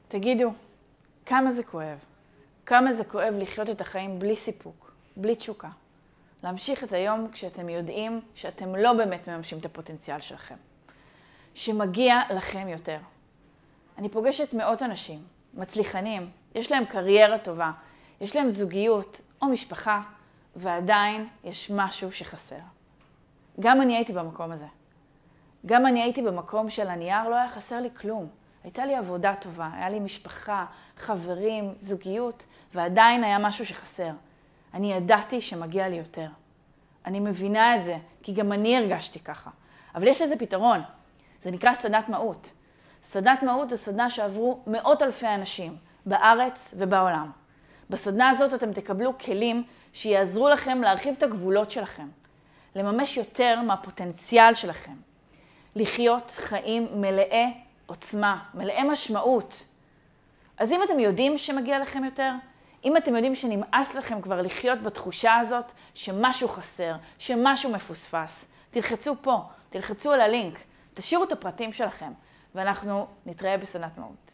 תגידו, כמה זה כואב? כמה זה כואב לחיות את החיים בלי סיפוק, בלי תשוקה. להמשיך את היום כשאתם יודעים שאתם לא באמת מממשים את הפוטנציאל שלכם. שמגיע לכם יותר. אני פוגשת מאות אנשים, מצליחנים, יש להם קריירה טובה, יש להם זוגיות או משפחה, ועדיין יש משהו שחסר. גם אני הייתי במקום הזה. גם אני הייתי במקום של הנייר, לא היה חסר לי כלום. הייתה לי עבודה טובה, היה לי משפחה, חברים, זוגיות, ועדיין היה משהו שחסר. אני ידעתי שמגיע לי יותר. אני מבינה את זה, כי גם אני הרגשתי ככה. אבל יש לזה פתרון. זה נקרא סדנת מהות. סדנת מהות זו סדנה שעברו מאות אלפי אנשים, בארץ ובעולם. בסדנה הזאת אתם תקבלו כלים שיעזרו לכם להרחיב את הגבולות שלכם. לממש יותר מהפוטנציאל שלכם. לחיות חיים מלאי עוצמה, מלאי משמעות. אז אם אתם יודעים שמגיע לכם יותר, אם אתם יודעים שנמאס לכם כבר לחיות בתחושה הזאת שמשהו חסר, שמשהו מפוספס, תלחצו פה, תלחצו על הלינק, תשאירו את הפרטים שלכם, ואנחנו נתראה בסדנת מהות.